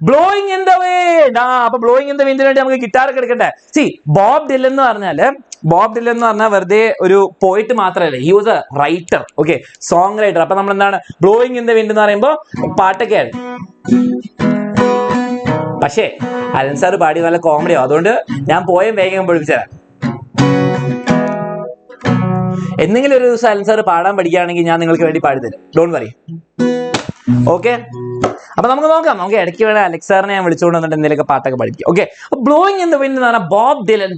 Blowing in the wind. അപ്പൊ blowing in the വിൻഡിന് വേണ്ടി നമുക്ക് ഗിറ്റാർ ഒക്കെ എടുക്കട്ടെ. സി ബോബ് ഡിലൻ എന്ന് പറഞ്ഞാൽ വെറുതെ ഒരു പോയിറ്റ് മാത്രമല്ല, he was A writer, okay, song writer. അപ്പൊ നമ്മൾ എന്താണ് ബ്ലോയിങ് ഇൻ ദ വിൻഡ് എന്ന് പറയുമ്പോൾ പാട്ടൊക്കെയാണ്. പക്ഷേ അലൻ സാർ പാടി നല്ല കോമഡിയോ, അതുകൊണ്ട് ഞാൻ പോയം വേഗം പഠിപ്പിച്ചുതരാം. എന്തെങ്കിലും ഒരു ദിവസം അലൻ സാർ പാടാൻ പഠിക്കുകയാണെങ്കിൽ ഞാൻ നിങ്ങൾക്ക് വേണ്ടി പാടിത്തരും, ഡോണ്ട് വറി. ഓക്കെ, അപ്പൊ നമുക്ക് നോക്കാം. നമുക്ക് ഇടയ്ക്ക് വേണേൽ അലക്സ് സാറിനെ ഞാൻ വിളിച്ചുകൊണ്ട് വന്നിട്ട് എന്തെങ്കിലുമൊക്കെ പാട്ടൊക്കെ പഠിക്കും. Okay, blowing in the wind എന്ന് പറഞ്ഞാൽ ബോബ് ഡിലൻ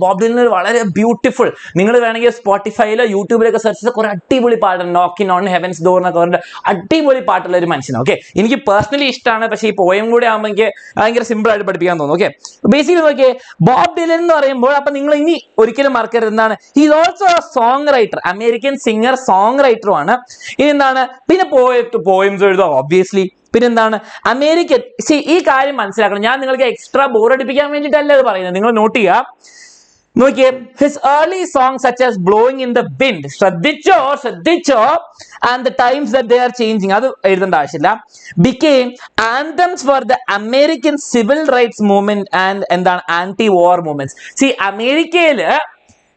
വളരെ ബ്യൂട്ടിഫുൾ. നിങ്ങൾ വേണമെങ്കിൽ സ്പോട്ടിഫൈയിലോ യൂട്യൂബിലൊക്കെ സെർച്ച് ചെയ്ത കുറെ അടിപൊളി പാട്ടുണ്ട്. നോക്കിംഗ് ഓൺ ഹെവൻസ് ഡോർ എന്നൊക്കെ പറഞ്ഞിട്ട് അടിപൊളി പാട്ടുള്ള ഒരു മനുഷ്യനാണ്. ഓക്കെ, എനിക്ക് പേഴ്സണലി ഇഷ്ടമാണ്. പക്ഷേ ഈ പോയം കൂടെ ആകുമ്പോൾ എനിക്ക് ഭയങ്കര സിമ്പിൾ ആയിട്ട് പഠിപ്പിക്കാൻ തോന്നുന്നു. ഓക്കെ, ബേസിക്കലി നോക്കിയേ, ബോബ് ഡിലൻ എന്ന് പറയുമ്പോൾ അപ്പൊ നിങ്ങൾ ഇനി ഒരിക്കലും മറക്കരുത് എന്താണ്, he is also a song writer, American singer song റൈറ്ററുമാണ്. ഇനി എന്താണ്, പിന്നെ പോയിംസ് എഴുതുക ഒബ്വിയസ്ലി. പിന്നെന്താണ്, അമേരിക്കൻ. ഈ കാര്യം മനസ്സിലാക്കണം. ഞാൻ നിങ്ങൾക്ക് എക്സ്ട്രാ ബോർ അടിപ്പിക്കാൻ വേണ്ടിയിട്ടല്ല ഇത് പറയുന്നത്, നിങ്ങൾ നോട്ട് ചെയ്യുക. നോക്കിയേ, his early song such as blowing in the wind, ശ്രദ്ധിച്ചോ, and the times that they are changing, അത് എഴുതേണ്ട ആവശ്യമില്ല, became anthems for the American civil rights movement and എന്താണ് ആന്റി വാർ മൂവ്മെന്റ്സ്. അമേരിക്കയില്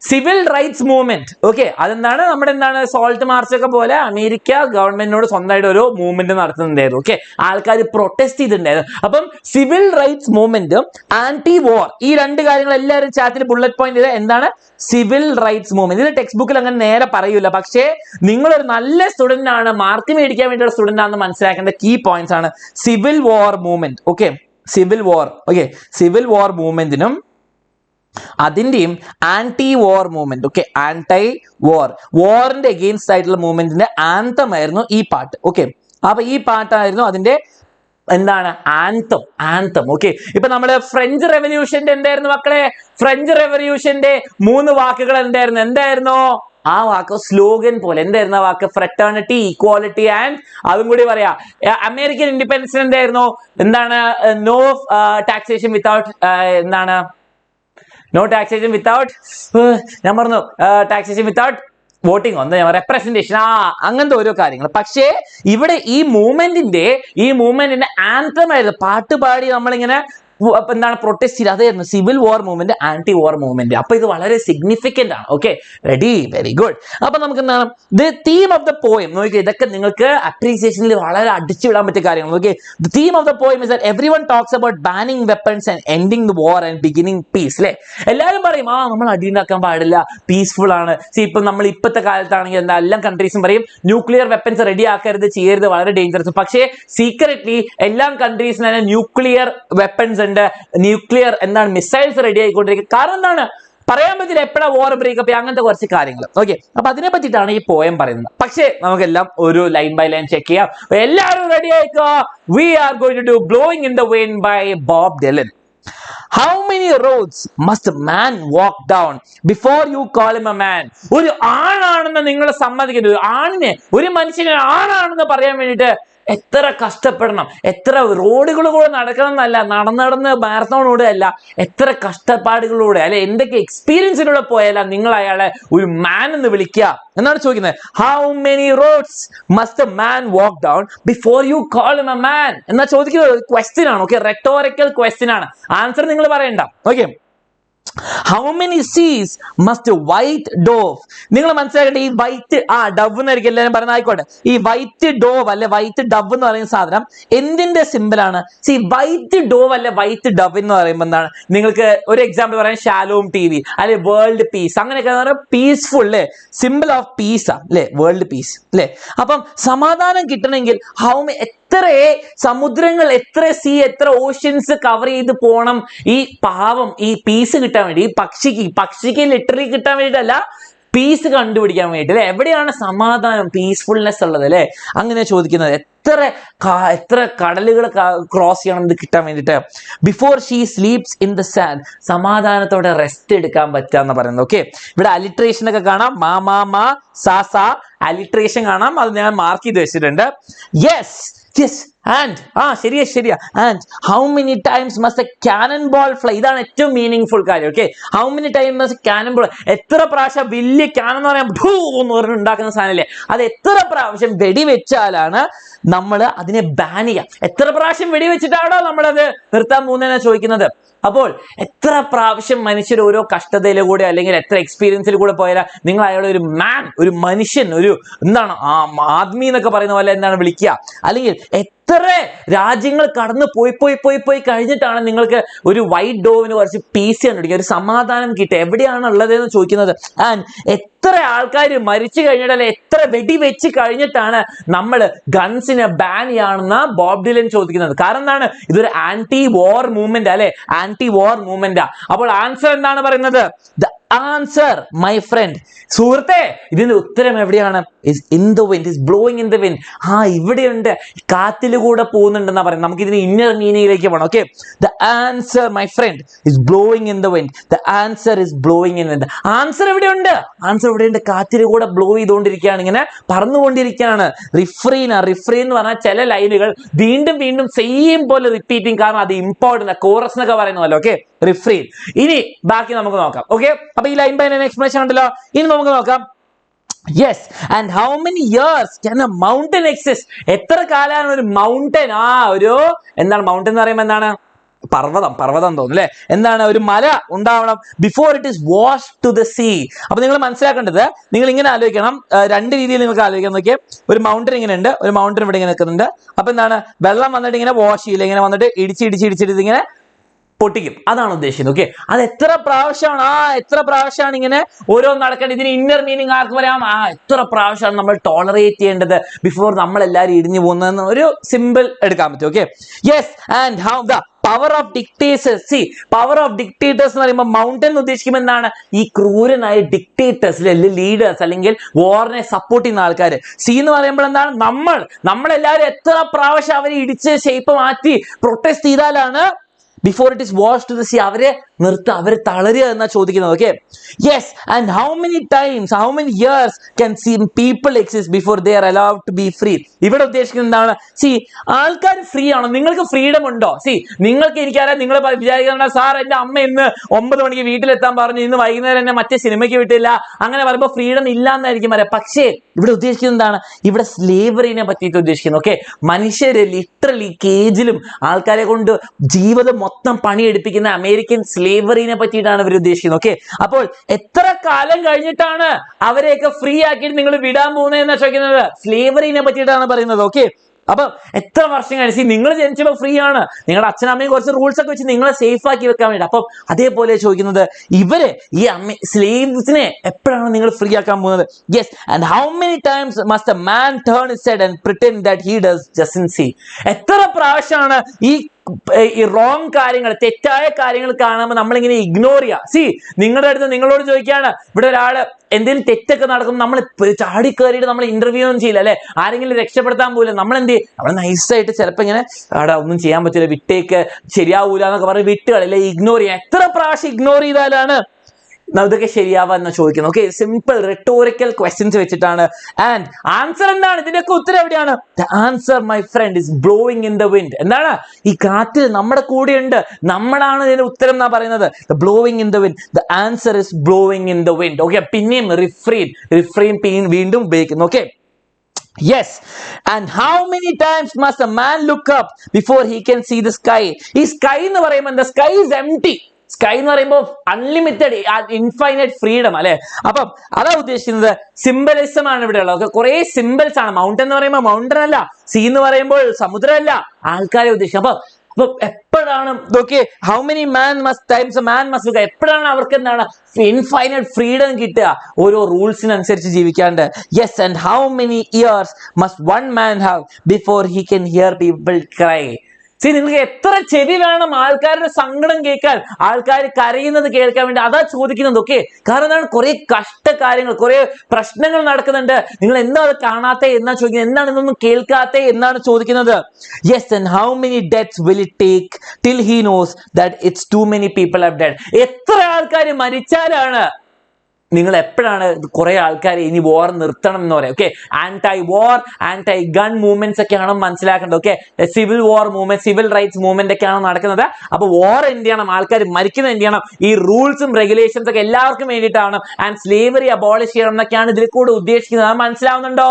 സിവിൽ റൈറ്റ്സ് മൂവ്മെന്റ്, ഓക്കെ, അതെന്താണ് നമ്മുടെ എന്താണ് salt March ഒക്കെ പോലെ അമേരിക്ക ഗവൺമെന്റിനോട് സ്വന്തമായിട്ട് ഒരു മൂവ്മെന്റ് നടത്തുന്നുണ്ടായിരുന്നു. ഓക്കെ, ആൾക്കാർ പ്രൊട്ടസ്റ്റ് ചെയ്തിട്ടുണ്ടായിരുന്നു. അപ്പം സിവിൽ റൈറ്റ്സ് മൂവ്മെന്റും ആന്റി വാർ, ഈ രണ്ട് കാര്യങ്ങൾ എല്ലാവരും ചാറ്റിൽ ബുള്ളറ്റ് പോയിന്റ് ചെയ്ത് എന്താണ് സിവിൽ റൈറ്റ്സ് മൂവ്മെന്റ്. ഇതിന് ടെക്സ്റ്റ് ബുക്കിൽ അങ്ങനെ നേരെ പറയൂല, പക്ഷേ നിങ്ങളൊരു നല്ല സ്റ്റുഡന്റ് ആണ്, മാർക്ക് മേടിക്കാൻ വേണ്ടിയുള്ള സ്റ്റുഡന്റ് ആണെന്ന് മനസ്സിലാക്കേണ്ട കീ പോയിന്റ്സ് ആണ് civil war movement. Okay, civil war മൂവ്മെന്റിനും അതിന്റെയും anti war movement, okay, anti വാറിന്റെ അഗെയിൻസ്റ്റ് ആയിട്ടുള്ള മൂവ്മെന്റിന്റെ ആന്തം ആയിരുന്നു ഈ പാട്ട്. ഓക്കെ, അപ്പൊ ഈ പാട്ടായിരുന്നു അതിന്റെ എന്താണ് ആന്തം. ഓക്കെ, ഇപ്പൊ നമ്മുടെ ഫ്രഞ്ച് റെവല്യൂഷന്റെ എന്തായിരുന്നു മക്കളെ, ഫ്രഞ്ച് റെവല്യൂഷന്റെ 3 വാക്കുകൾ എന്തായിരുന്നു ആ വാക്ക് സ്ലോഗൻ പോലെ എന്തായിരുന്നു ആ വാക്ക്, ഫ്രറ്റേണിറ്റി, ഈക്വാലിറ്റി ആൻഡ്, അതും കൂടി പറയാ. അമേരിക്കൻ ഇൻഡിപെൻഡൻസ് എന്തായിരുന്നു, എന്താണ് നോ ടാക്സേഷൻ വിത്തൗട്ട്, എന്താണ് നോ ടാക്സേഷൻ വിത്തൗട്ട്, ഞാൻ പറഞ്ഞു ടാക്സേഷൻ വിത്തൗട്ട് വോട്ടിംഗ്, ഒന്ന് റെപ്രസെന്റേഷൻ, അങ്ങനത്തെ ഓരോ കാര്യങ്ങൾ. പക്ഷേ ഇവിടെ ഈ മൂവ്മെന്റിന്റെ ആന്തം ആയിരുന്നു, പാട്ട് പാടി നമ്മളിങ്ങനെ എന്താണ് പ്രൊട്ടസ്റ്റ് ചെയ്ത്, അതായിരുന്നു civil war movement, anti war movement. അപ്പൊ ഇത് വളരെ സിഗ്നിഫിക്കന്റ് ആണ്. Okay, ready, very good. അപ്പൊ നമുക്ക് എന്താണ് the theme of the poem നോക്കിയാൽ, ഇതൊക്കെ നിങ്ങൾക്ക് അപ്രീസിയേഷനിൽ വളരെ അടിച്ചു വിടാൻ പറ്റിയ കാര്യങ്ങൾ. Okay, the theme of the poem is that everyone talks about banning weapons and ending the war and beginning peace. അല്ലെ, എല്ലാവരും പറയും നമ്മൾ അടി ഉണ്ടാക്കാൻ പാടില്ല, പീസ്ഫുൾ ആണ്. ഇപ്പൊ നമ്മൾ ഇപ്പോഴത്തെ കാലത്താണെങ്കിൽ എന്താ എല്ലാ കൺട്രീസും പറയും ന്യൂക്ലിയർ വെപ്പൺസ് റെഡി ആക്കരുത്, ചെയ്യരുത്, വളരെ ഡേഞ്ചറസ്. പക്ഷേ സീക്രറ്റ്ലി എല്ലാ കൺട്രീസിനും തന്നെ ന്യൂക്ലിയർ വെപ്പൺസ്, ന്യൂക്ലിയർ എന്താണ് മിസൈൽസ് റെഡി ആയിക്കൊണ്ടിരിക്കുക. കാരണം എന്താണ് പറയാൻ പറ്റില്ല, എപ്പോഴാ വാർ ബ്രേക്കപ്പ്, അങ്ങനത്തെ കുറച്ച് കാര്യങ്ങൾ. ഓക്കെ, അപ്പൊ അതിനെ പറ്റിയിട്ടാണ് ഈ പോയം പറയുന്നത്. പക്ഷേ നമുക്കെല്ലാം ഒരു ലൈൻ ബൈ ലൈൻ ചെക്ക് ചെയ്യാം. എല്ലാവരും റെഡി ആയിക്കോ. We are going to do blowing in the wind by Bob Dylan. How many roads must a man walk down before you call him a man? ഒരു ആണാണെന്ന് നിങ്ങൾ സമ്മതിക്കുന്നത്, ഒരു മനുഷ്യനെ ആണാണെന്ന് പറയാൻ വേണ്ടിയിട്ട് എത്ര കഷ്ടപ്പെടണം, എത്ര റോഡുകളിലൂടെ നടക്കണം എന്നല്ല, നടന്ന് മാരത്തോൺ ഓടുകയല്ല, എത്ര കഷ്ടപ്പാടുകളിലൂടെ അല്ലെ, എന്തൊക്കെ എക്സ്പീരിയൻസിലൂടെ പോയല്ല നിങ്ങൾ അയാളെ ഒരു മാൻ എന്ന് വിളിക്കുക എന്നാണ് ചോദിക്കുന്നത്. How many roads must a man walk down before you call him a man എന്നാ ചോദിക്കുന്നത്. ക്വസ്റ്റ്യൻ ആണ്. ഓക്കെ, റെട്ടോറിക്കൽ ക്വസ്റ്റ്യൻ ആണ്. ആൻസർ നിങ്ങൾ പറയണ്ട. Okay, How many seas must a white dove? നിങ്ങൾ മനസ്സിലാക്കേണ്ട ഈ വൈറ്റ് ഡവ് എന്നായിരിക്കും എല്ലാവരും പറയുന്നത്. ആയിക്കോട്ടെ, ഈ വൈറ്റ് ഡോവ് അല്ലെ വൈറ്റ് ഡവ് എന്ന് പറയുന്ന സാധനം എന്തിന്റെ സിമ്പിൾ ആണ്? വൈറ്റ് ഡോവ് അല്ലെ വൈറ്റ് ഡവ് എന്ന് പറയുമ്പോൾ എന്താണ്, നിങ്ങൾക്ക് ഒരു എക്സാമ്പിൾ പറയാം, ഷാലോം TV അല്ലെ വേൾഡ് പീസ്, അങ്ങനെയൊക്കെ പീസ്ഫുൾ അല്ലെ, സിമ്പിൾ ഓഫ് പീസ് അല്ലെ, വേൾഡ് പീസ് അല്ലെ. അപ്പം സമാധാനം കിട്ടണമെങ്കിൽ എത്ര സമുദ്രങ്ങൾ, എത്ര സീ, എത്ര ഓഷ്യൻസ് കവർ ചെയ്ത് പോണം ഈ പാവം ഈ പീസ് കിട്ടാൻ വേണ്ടി, ഈ പക്ഷിക്ക് ലിറ്ററലി കിട്ടാൻ വേണ്ടിയിട്ടല്ല, പീസ് കണ്ടുപിടിക്കാൻ വേണ്ടിയിട്ട് അല്ലെ. എവിടെയാണ് സമാധാനം, പീസ്ഫുൾനെസ് ഉള്ളത് അല്ലെ, അങ്ങനെ ചോദിക്കുന്നത്. എത്ര കടലുകൾ ക്രോസ് ചെയ്യണം ഇത് കിട്ടാൻ വേണ്ടിയിട്ട്. Before she sleeps in the sand, സമാധാനത്തോടെ റെസ്റ്റ് എടുക്കാൻ പറ്റാന്ന് പറയുന്നത്. ഓക്കെ, ഇവിടെ അലിട്രേഷൻ ഒക്കെ കാണാം, മാ സാ അലിട്രേഷൻ കാണാം, അത് ഞാൻ മാർക്ക് ചെയ്ത് വെച്ചിട്ടുണ്ട്. യെസ് ശരിയാ. And how many times must A cannon ball fly? ഇതാണ് ഏറ്റവും മീനിങ് കാര്യം. Okay, how many times must cannon ball, എത്ര പ്രാവശ്യം വലിയ ക്യാനൻ എന്ന് പറയാൻ എന്ന് പറഞ്ഞ് ഉണ്ടാക്കുന്ന സാധനമല്ലേ, അത് എത്ര പ്രാവശ്യം വെടിവെച്ചാലാണ് നമ്മൾ അതിനെ ബാൻ ചെയ്യാം? എത്ര പ്രാവശ്യം വെടിവെച്ചിട്ടാണോ നമ്മളത് നിർത്താൻ പോകുന്നതെന്നാണ് ചോദിക്കുന്നത്. അപ്പോൾ എത്ര പ്രാവശ്യം മനുഷ്യർ ഓരോ കഷ്ടതയിലൂടെ അല്ലെങ്കിൽ എത്ര എക്സ്പീരിയൻസിൽ കൂടെ പോയാൽ നിങ്ങൾ അയാളെ ഒരു മാൻ, ഒരു മനുഷ്യൻ, ഒരു എന്താണ് ആദ്മി എന്നൊക്കെ പറയുന്ന പോലെ എന്താണ് വിളിക്കുക? അല്ലെങ്കിൽ എത്ര രാജ്യങ്ങൾ കടന്നു പോയി കഴിഞ്ഞിട്ടാണ് നിങ്ങൾക്ക് ഒരു വൈറ്റ് ഡോവിന് കുറച്ച് പീസ് കണ്ടുപിടിക്കുക, ഒരു സമാധാനം കിട്ടുക? എവിടെയാണ് ഉള്ളതെന്ന് ചോദിക്കുന്നത്. ആൻഡ് എത്ര ആൾക്കാർ മരിച്ചു കഴിഞ്ഞിട്ടല്ല, എത്ര വെടി വെച്ച് കഴിഞ്ഞിട്ടാണ് നമ്മൾ ഗൺസിനെ ബാൻ ചെയ്യാണെന്ന് ബോബ് ഡിലൻ ചോദിക്കുന്നത്. കാരണം എന്താണ്? ഇതൊരു ആന്റി വാർ മൂവ്മെന്റ് അല്ലെ, ആന്റി വാർ മൂവ്മെന്റാ. അപ്പോൾ ആൻസർ എന്താണ് പറയുന്നത്? ആൻസർ മൈ ഫ്രണ്ട്, സുഹൃത്തെ, ഇതിന്റെ ഉത്തരം എവിടെയാണ്? Is in the wind, is blowing in the wind. ഇവിടെയുണ്ട്, കാറ്റിലൂടെ പോകുന്നുണ്ടെന്നാ പറയുന്നത്. നമുക്ക് ഇതിന് ഇന്നർ മീനിങ്ങിലേക്ക് പോകണം. Okay, the answer my friend is blowing in the wind, the answer is blowing in wind. Answer എവിടെയുണ്ട്? ആൻസർ എവിടെയുണ്ട്? കാറ്റിലൂടെ ബ്ലോ ചെയ്തുകൊണ്ടിരിക്കുകയാണ്, ഇങ്ങനെ പറന്നുകൊണ്ടിരിക്കുകയാണ്. റിഫ്രീൻ എന്ന് പറഞ്ഞാൽ ചില ലൈനുകൾ വീണ്ടും വീണ്ടും സെയിം പോലെ റിപ്പീറ്റിംഗ്, കാരണം അത് ഇമ്പോർട്ടന്റ്, കോറസ് എന്നൊക്കെ പറയുന്നതല്ലോ. ഓക്കെ, റിഫ്രീൻ. ഇനി ബാക്കി നമുക്ക് നോക്കാം. ഓക്കെ, അപ്പൊ ഈ ലൈൻ ബൈ ലൈൻ എക്സ്പ്രഷൻ ഉണ്ടല്ലോ, ഇനി നമുക്ക് നോക്കാം. Yes, and how many years can A mountain exist? എത്ര കാലമാണ് ഒരു മൗണ്ടൻ, ഒരു എന്താണ് മൗണ്ടൻ എന്ന് പറയുമ്പോൾ എന്താണ്? പർവ്വതം തോന്നുന്നു അല്ലെ? എന്താണ്? ഒരു മല ഉണ്ടാവണം before it is wash to the sea. അപ്പൊ നിങ്ങൾ മനസ്സിലാക്കേണ്ടത്, നിങ്ങൾ ഇങ്ങനെ ആലോചിക്കണം, രണ്ട് രീതിയിൽ നിങ്ങൾക്ക് ആലോചിക്കാൻ നോക്കിയേ. ഒരു മൗണ്ടൻ ഇങ്ങനെ ഉണ്ട്, ഒരു മൗണ്ടൻ ഇവിടെ ഇങ്ങനെ നിൽക്കുന്നുണ്ട്. അപ്പൊ എന്താണ്? വെള്ളം വന്നിട്ട് ഇങ്ങനെ വാഷ് ചെയ്യില്ല, ഇങ്ങനെ വന്നിട്ട് ഇടിച്ചിട്ട് ഇങ്ങനെ പൊട്ടിക്കും, അതാണ് ഉദ്ദേശിക്കുന്നത്. ഓക്കെ, അത് എത്ര പ്രാവശ്യമാണ്? എത്ര പ്രാവശ്യമാണ് ഇങ്ങനെ ഓരോ നടക്കേണ്ടത്? ഇതിന് ഇന്നർ മീനിങ് ആർക്ക് പറയാം? എത്ര പ്രാവശ്യമാണ് നമ്മൾ ടോളറേറ്റ് ചെയ്യേണ്ടത് ബിഫോർ നമ്മൾ എല്ലാവരും ഇടിഞ്ഞു പോകുന്നതെന്ന് ഒരു സിമ്പിൾ എടുക്കാൻ പറ്റും. Okay, yes, and how the power of dictators. C, power of dictators എന്ന് പറയുമ്പോൾ മൗണ്ടൻ ഉദ്ദേശിക്കുമ്പോൾ എന്താണ്? ഈ ക്രൂരനായ ഡിക്റ്റേറ്റേഴ്സ്, ലീഡേഴ്സ്, അല്ലെങ്കിൽ വാറിനെ സപ്പോർട്ട് ചെയ്യുന്ന ആൾക്കാർ. സി എന്ന് പറയുമ്പോൾ എന്താണ്? നമ്മളെല്ലാവരും എത്ര പ്രാവശ്യം അവരെ ഇടിച്ച് ഷേപ്പ് മാറ്റി പ്രൊട്ടസ്റ്റ് ചെയ്താലാണ് before it is wash to the sea അവരെ നിർത്തുക, അവരെ തളരുക എന്നാ ചോദിക്കുന്നത്. Okay, yes, and how many times, how many years can see people exist before they are allowed to be free? ഇവിടെ ഉദ്ദേശിക്കുന്നത് എന്താണ്? സി, ആൾക്കാർ ഫ്രീ ആണോ? നിങ്ങൾക്ക് ഫ്രീഡം ഉണ്ടോ? സി, നിങ്ങൾക്ക്, എനിക്കറിയാം, നിങ്ങൾ വിചാരിക്കുന്ന സാർ എന്റെ അമ്മ ഇന്ന് 9 മണിക്ക് വീട്ടിലെത്താൻ പറഞ്ഞു, ഇന്ന് വൈകുന്നേരം എന്നെ മറ്റേ സിനിമയ്ക്ക് വിട്ടില്ല, അങ്ങനെ പറയുമ്പോൾ ഫ്രീഡം ഇല്ല എന്നായിരിക്കും പറയാം. പക്ഷേ ഇവിടെ ഉദ്ദേശിക്കുന്നത് എന്താണ്? ഇവിടെ സ്ലേവറിനെ പറ്റിയിട്ട് ഉദ്ദേശിക്കുന്നത്. ഓക്കെ, മനുഷ്യര് ലിറ്ററലി കേജിലും ആൾക്കാരെ കൊണ്ട് ജീവിതം മൊത്തം പണിയെടുപ്പിക്കുന്ന അമേരിക്കൻ സ്ലേവറിനെ പറ്റിയിട്ടാണ് ഇവർ ഉദ്ദേശിക്കുന്നത്. ഓക്കെ, അപ്പോൾ എത്ര കാലം കഴിഞ്ഞിട്ടാണ് അവരെയൊക്കെ ഫ്രീ ആക്കിയിട്ട് നിങ്ങൾ വിടാൻ പോകുന്നതെന്ന് ചോദിക്കുന്നത്? സ്ലേവറിനെ പറ്റിയിട്ടാണ് പറയുന്നത്. ഓക്കെ, അപ്പൊ എത്ര വർഷം കഴിച്ച് നിങ്ങൾ ജനിച്ചപ്പോൾ ഫ്രീ ആണ്, നിങ്ങളുടെ അച്ഛനമ്മയും കുറച്ച് റൂൾസ് ഒക്കെ വെച്ച് നിങ്ങളെ സേഫ് ആക്കി വെക്കാൻ വേണ്ടി. അപ്പം അതേപോലെ ചോദിക്കുന്നത്, ഇവര് ഈ സ്ലേവ്സിനെ എപ്പോഴാണ് നിങ്ങൾ ഫ്രീ ആക്കാൻ പോകുന്നത്? Yes, and how many times must a man turn his head and pretend that he does just in see? എത്ര പ്രാവശ്യമാണ് ഈ റോങ് കാര്യങ്ങൾ, തെറ്റായ കാര്യങ്ങൾ കാണുമ്പോൾ നമ്മളിങ്ങനെ ഇഗ്നോർ ചെയ്യുക? സി, നിങ്ങളുടെ അടുത്ത് നിങ്ങളോട് ചോദിക്കുകയാണ്, ഇവിടെ ഒരാള് എന്തെങ്കിലും തെറ്റൊക്കെ നടക്കും, നമ്മൾ ചാടി കയറിയിട്ട് നമ്മൾ ഇന്റർവ്യൂ ഒന്നും ചെയ്യില്ല അല്ലെ, ആരെങ്കിലും രക്ഷപ്പെടുത്താൻ പോലും നമ്മൾ എന്ത് ചെയ്യും? നമ്മൾ നൈസായിട്ട് ചിലപ്പോൾ ഇങ്ങനെ ഒന്നും ചെയ്യാൻ പറ്റില്ല, വിട്ടേക്ക്, ശരിയാവൂല എന്നൊക്കെ പറഞ്ഞ് വിട്ടുകളില്ല, ഇഗ്നോർ ചെയ്യാം. എത്ര പ്രാവശ്യം ഇഗ്നോർ ചെയ്താലാണ് ഇതൊക്കെ ശരിയാവാന്ന് ചോദിക്കുന്നത്? ഓക്കെ, സിമ്പിൾ റിട്ടോറിക്കൽ ക്വസ്റ്റ്യൻസ് വെച്ചിട്ടാണ്. ആൻഡ് ആൻസർ എന്താണ്? ഇതിന്റെയൊക്കെ ഉത്തരം എവിടെയാണ്? The answer my friend is blowing in the wind. എന്താണ്? ഈ കാറ്റ് നമ്മുടെ കൂടെ ഉണ്ട്, നമ്മളാണ് ഇതിന്റെ ഉത്തരം എന്നാ പറയുന്നത്. The blowing in the wind, the answer is blowing in the wind. Okay, പിന്നെയും റിഫ്രീൻ വീണ്ടും ഉപയോഗിക്കുന്നു. Okay, yes, and how many times must a man look up before he can see the sky? ഈ sky എന്ന് പറയുമ്പോൾ എന്താ? Sky is empty. Sky എന്ന് പറയുമ്പോൾ unlimited, infinite freedom അല്ലെ. അപ്പം അതാ ഉദ്ദേശിക്കുന്നത്. സിംബലിസം ആണ് ഇവിടെ ഉള്ളത്. കുറെ സിംബൽസ് ആണ്. മൗണ്ടൻ എന്ന് പറയുമ്പോൾ മൗണ്ടൻ അല്ല, സീ എന്ന് പറയുമ്പോൾ സമുദ്രമല്ല, ആൾക്കാരെ ഉദ്ദേശിക്കും. അപ്പൊ എപ്പോഴാണ് നോക്കിയേ, how many times man must, എപ്പോഴാണ് അവർക്ക് എന്താണ് ഇൻഫൈനൈറ്റ് ഫ്രീഡം കിട്ടുക ഓരോ റൂൾസിനനുസരിച്ച് ജീവിക്കാണ്ട്? Yes, and how many years must one man have before he can hear people cry? See, നിങ്ങൾക്ക് എത്ര ചെവി വേണം ആൾക്കാരുടെ സങ്കടം കേൾക്കാൻ, ആൾക്കാർ കരയുന്നത് കേൾക്കാൻ വേണ്ടി? അതാ ചോദിക്കുന്നത്. ഓക്കെ, കാരണം എന്താണ്? കുറെ കഷ്ടകാര്യങ്ങൾ, കുറെ പ്രശ്നങ്ങൾ നടക്കുന്നുണ്ട്, നിങ്ങൾ എന്താ അത് കാണാത്ത എന്നാ ചോദിക്കുന്നത്? എന്താണ് ഇതൊന്നും കേൾക്കാത്ത എന്നാണ് ചോദിക്കുന്നത്? Yes, and how many deaths will it take till he knows that it's too many people have dead? എത്ര ആൾക്കാർ മരിച്ചാലാണ് നിങ്ങൾ എപ്പോഴാണ് കുറെ ആൾക്കാർ ഇനി വാർ നിർത്തണം എന്ന് പറയാം. ഓക്കെ, ആന്റൈ വാർ, ആന്റൈ ഗൺ മൂവ്മെന്റ്സ് ഒക്കെയാണ് മനസ്സിലാക്കേണ്ടത്. Okay, civil war movement, civil rights movement ഒക്കെയാണ് നടക്കുന്നത്. അപ്പൊ വാർ എന്ത് ചെയ്യണം, ആൾക്കാർ മരിക്കുന്നത് എന്ത് ചെയ്യണം, ഈ റൂൾസും റെഗുലേഷൻസ് ഒക്കെ എല്ലാവർക്കും വേണ്ടിയിട്ടാണ്. ആൻഡ് സ്ലേവറി അബോളിഷ് ചെയ്യണം എന്നൊക്കെയാണ് ഇതിൽ കൂടെ ഉദ്ദേശിക്കുന്നത്. അത് മനസ്സിലാവുന്നുണ്ടോ?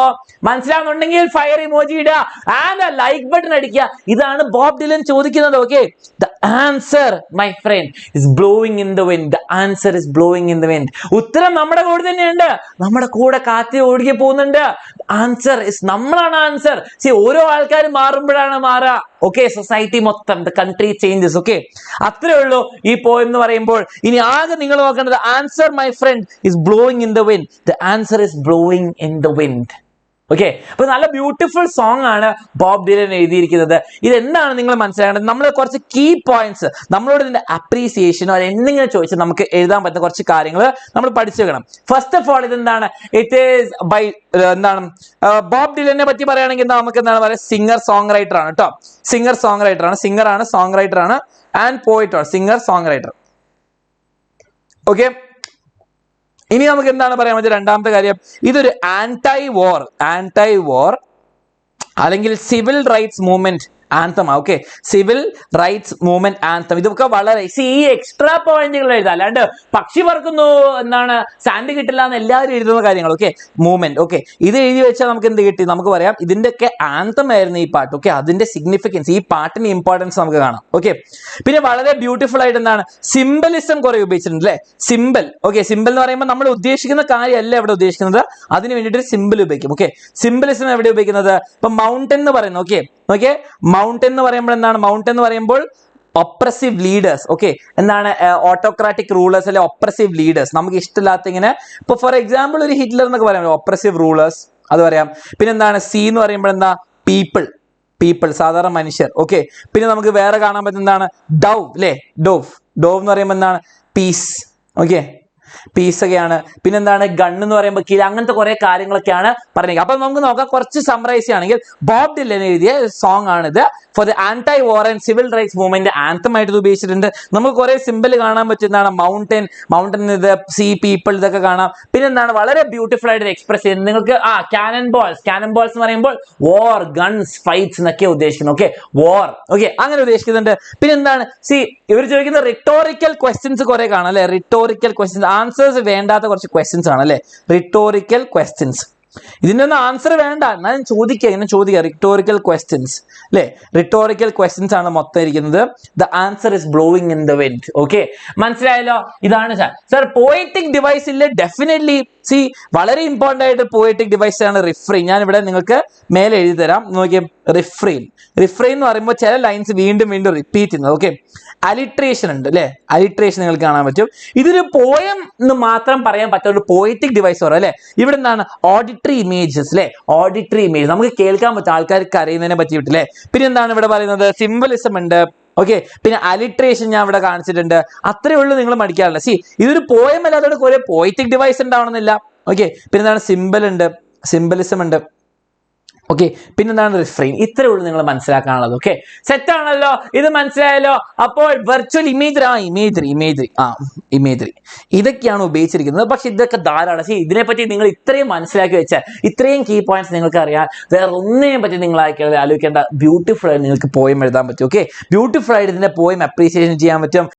മനസ്സിലാവുന്നുണ്ടെങ്കിൽ ഫയർ ഇമോജി ഇടുക ആൻഡ് ലൈക്ക് ബട്ടൺ അടിക്കുക. ഇതാണ് ബോബ് ഡിലൻ ചോദിക്കുന്നത്. Okay, the answer my friend is blowing in the wind. The answer is blowing in the wind. ഉത്തരം നമ്മുടെ കൂടെ തന്നെയുണ്ട്, നമ്മുടെ കൂടെ കാറ്റ് ഒഴുകി പോകുന്നുണ്ട്. ആൻസർ ഇസ് നമ്മളാണ് ആൻസർ. ഓരോ ആൾക്കാരും മാറുമ്പോഴാണ് മാറുക. ഓക്കെ, സൊസൈറ്റി മൊത്തം, ദ കൺട്രി ചേഞ്ചസ്. ഓക്കെ, അത്രേ ഉള്ളൂ ഈ പോയം എന്ന് പറയുമ്പോൾ. ഇനി ആകെ നിങ്ങൾ നോക്കേണ്ടത് answer my friend is blowing in the wind. The answer is blowing in the wind. Okay, അപ്പൊ നല്ല ബ്യൂട്ടിഫുൾ സോങ് ആണ് ബോബ് ഡിലൻ എഴുതിയിരിക്കുന്നത്. ഇതെന്താണ് നിങ്ങൾ മനസ്സിലാക്കേണ്ടത്? നമ്മൾ കുറച്ച് കീ പോയിന്റ്സ്, നമ്മളോട് ഇതിന്റെ അപ്രീസിയേഷനോ അത് എന്തെങ്കിലും ചോദിച്ചാൽ നമുക്ക് എഴുതാൻ പറ്റുന്ന കുറച്ച് കാര്യങ്ങൾ നമ്മൾ പഠിച്ചു വെക്കണം. ഫസ്റ്റ് ഓഫ് ഓൾ ഇതെന്താണ്, ഇറ്റ് ഈസ് ബൈ എന്താണ് ബോബ് ഡിലനെ പറ്റി പറയുകയാണെങ്കിൽ നമുക്ക് എന്താണ് പറയുക, സിംഗർ സോങ് റൈറ്റർ ആണ് കേട്ടോ. സിംഗർ സോങ് റൈറ്റർ ആണ്, സിംഗർ ആണ്, സോങ് റൈറ്റർ ആണ് ആൻഡ് പോയിറ്റ് ആണ്. Singer song writer. ഓക്കെ, ഇനി നമുക്ക് എന്താണ് പറയാൻ പറ്റുക? രണ്ടാമത്തെ കാര്യം, ഇതൊരു ആന്റൈ വാർ അല്ലെങ്കിൽ civil rights movement anthem. Okay, civil rights movement anthem. ഇതൊക്കെ വളരെ ഈ എക്സ്ട്രാ പോയിന്റുകൾ എഴുതാം, അല്ലാണ്ട് പക്ഷി പറക്കുന്നു എന്താണ് സാൻഡ് കിട്ടില്ല എന്ന് എല്ലാവരും എഴുതുന്ന കാര്യങ്ങൾ. Okay, movement. ഓക്കെ, ഇത് എഴുതി വെച്ചാൽ നമുക്ക് എന്ത് കിട്ടി? നമുക്ക് പറയാം ഇതിന്റെയൊക്കെ ആന്തം ആയിരുന്നു ഈ പാട്ട്. ഓക്കെ, അതിന്റെ സിഗ്നിഫിക്കൻസ്, ഈ പാട്ടിന്റെ ഇമ്പോർട്ടൻസ് നമുക്ക് കാണാം. ഓക്കെ, പിന്നെ വളരെ ബ്യൂട്ടിഫുൾ ആയിട്ട് എന്താണ് സിംബലിസം കുറെ ഉപയോഗിച്ചിട്ടുണ്ട് അല്ലെ. സിമ്പിൾ. ഓക്കെ, സിമ്പിൾ എന്ന് പറയുമ്പോൾ നമ്മൾ ഉദ്ദേശിക്കുന്ന കാര്യമല്ല ഇവിടെ ഉദ്ദേശിക്കുന്നത്, അതിന് വേണ്ടിയിട്ട് സിമ്പിൾ ഉപയോഗിക്കും. ഓക്കെ, സിംബലിസം എവിടെ ഉപയോഗിക്കുന്നത്? ഇപ്പൊ മൗണ്ടൻ എന്ന് പറയുന്നു. ഓക്കെ, ഓക്കെ, മൗണ്ടൻ എന്ന് പറയുമ്പോൾ എന്താണ്? മൗണ്ടൻ എന്ന് പറയുമ്പോൾ ഒപ്രസീവ് ലീഡേഴ്സ്. ഓക്കെ, എന്താണ്? ഓട്ടോക്രാറ്റിക് റൂളേഴ്സ് അല്ലെ ഒപ്രസീവ് ലീഡേഴ്സ്. നമുക്ക് ഇഷ്ടമില്ലാത്ത ഇങ്ങനെ, ഇപ്പൊ ഫോർ എക്സാമ്പിൾ ഒരു ഹിറ്റ്ലർ എന്നൊക്കെ പറയാം, ഒപ്രസീവ് റൂളേഴ്സ്, അത് പറയാം. പിന്നെ എന്താണ്? സി എന്ന് പറയുമ്പോൾ എന്താ? പീപ്പിൾ, സാധാരണ മനുഷ്യർ. ഓക്കെ, പിന്നെ നമുക്ക് വേറെ കാണാൻ പറ്റുന്ന എന്താണ്? ഡവ് അല്ലെ, ഡോവ് എന്ന് പറയുമ്പോൾ എന്താണ്? പീസ്. ഓക്കെ, പീസ് ഒക്കെയാണ്. പിന്നെന്താണ്? ഗൺ എന്ന് പറയുമ്പോൾ കിൽ. അങ്ങനത്തെ കുറെ കാര്യങ്ങളൊക്കെയാണ് പറഞ്ഞത്. അപ്പൊ നമുക്ക് നോക്കാം, കുറച്ച് സമ്മറൈസ് ചെയ്യുകയാണെങ്കിൽ ബോബ് ഡിലൻ എഴുതിയ സോങ് ആണിത്. For the ആന്റൈ war and civil rights movement anthem ആയിട്ട് ഉപയോഗിച്ചിട്ടുണ്ട്. നമുക്ക് കുറെ സിമ്പിൾ കാണാൻ പറ്റുന്നതാണ്. മൗണ്ടൻ ഇത്, സീ, പീപ്പിൾ, ഇതൊക്കെ കാണാം. പിന്നെന്താണ്? വളരെ ബ്യൂട്ടിഫുൾ ആയിട്ട് എക്സ്പ്രസ് ചെയ്യുന്നത് നിങ്ങൾക്ക് ക്യാനൻ ബോൾസ് എന്ന് പറയുമ്പോൾ വാർ, ഗൺസ്, ഫൈറ്റ്സ് എന്നൊക്കെ ഉദ്ദേശിക്കുന്നു. ഓക്കെ, വാർ. ഓക്കെ, അങ്ങനെ ഉദ്ദേശിക്കുന്നുണ്ട്. പിന്നെന്താണ്? ഇവർ ചോദിക്കുന്ന റിട്ടോറിക്കൽ ക്വസ്റ്റ്യൻസ് കുറെ കാണാം അല്ലെ. റിട്ടോറിക്കൽ ക്വസ്റ്റ്യൻസ്, ആൻസേഴ്സ് വേണ്ടാത്ത കുറച്ച് ക്വസ്റ്റ്യൻസ് ആണ് അല്ലെ. റിട്ടോറിക്കൽ ക്വസ്റ്റ്യൻസ്, ഇതിന്റെ ഒന്നും ആൻസർ വേണ്ട, എന്നാലും ചോദിക്കുക റിട്ടോറിക്കൽ ക്വസ്റ്റ്യൻസ് അല്ലെ. റിട്ടോറിക്കൽ ക്വസ്റ്റ്യൻസ് ആണ് മൊത്തം ഇരിക്കുന്നത്. The answer is blowing in the wind. Okay, മനസ്സിലായല്ലോ? ഇതാണ് സാർ പോയറ്റിക് ഡിവൈസ് ഇല്ലേ. ഡെഫിനറ്റ്ലി വളരെ ഇമ്പോർട്ടന്റ് ആയിട്ട് പോയറ്റിക് ഡിവൈസ് ആണ് റിഫ്രെയിൻ. ഞാൻ ഇവിടെ നിങ്ങൾക്ക് മേലെ എഴുതി തരാം, നോക്കിയേ. റിഫ്രെയിൻ എന്ന് പറയുമ്പോൾ ചില ലൈൻസ് വീണ്ടും റിപ്പീറ്റ് ചെയ്യുന്നത്. ഓക്കെ, അലിട്രേഷൻ ഉണ്ട് അല്ലെ. അലിട്രേഷൻ നിങ്ങൾക്ക് കാണാൻ പറ്റും. ഇതൊരു പോയം എന്ന് മാത്രം പറയാൻ പറ്റുന്ന ഒരു പോയറ്റിക് ഡിവൈസ് പറയും അല്ലെ. ഇവിടെ എന്താണ്? ഓഡിറ്ററി ഇമേജസ് അല്ലെ. ഓഡിറ്ററി ഇമേജ് നമുക്ക് കേൾക്കാൻ പറ്റും, ആൾക്കാർക്ക് അറിയുന്നതിനെ പറ്റിയിട്ട് അല്ലെ. പിന്നെ എന്താണ് ഇവിടെ പറയുന്നത്? സിംബലിസം ഉണ്ട്. ഓക്കെ, പിന്നെ അലിട്രേഷൻ ഞാൻ ഇവിടെ കാണിച്ചിട്ടുണ്ട്. അത്രേ ഉള്ളൂ, നിങ്ങൾ മടിക്കാറില്ല. ഇതൊരു പോയം അല്ല, അതോടെ കുറെ പോയറ്റിക് ഡിവൈസ് ഉണ്ടാവണമെന്നില്ല. ഓക്കെ, പിന്നെ എന്താണ്? സിംബൽ ഉണ്ട്, സിംബലിസം ഉണ്ട്. ഓക്കെ, പിന്നെന്താണ്? റിഫ്രെയിൻ. ഇത്രേ ഉള്ളൂ നിങ്ങൾ മനസ്സിലാക്കാനുള്ളത്. ഓക്കെ, സെറ്റ് ആണല്ലോ, ഇത് മനസ്സിലായല്ലോ. അപ്പോൾ വെർച്വൽ ഇമേജറി ഇതൊക്കെയാണ് ഉപയോഗിച്ചിരിക്കുന്നത്. പക്ഷെ ഇതൊക്കെ ധാരാളം. ഇതിനെപ്പറ്റി നിങ്ങൾ ഇത്രയും മനസ്സിലാക്കി വെച്ചാൽ, ഇത്രയും കീ പോയിന്റ്സ് നിങ്ങൾക്ക് അറിയാൻ, വേറെ ഒന്നിനെ പറ്റി നിങ്ങൾ ആലോചിക്കേണ്ട. ബ്യൂട്ടിഫുൾ ആയിട്ട് നിങ്ങൾക്ക് പോയം എഴുതാൻ പറ്റും. ഓക്കെ, ബ്യൂട്ടിഫുൾ ആയിട്ട് ഇതിന്റെ പോയം അപ്രീസിയേഷൻ ചെയ്യാൻ പറ്റും.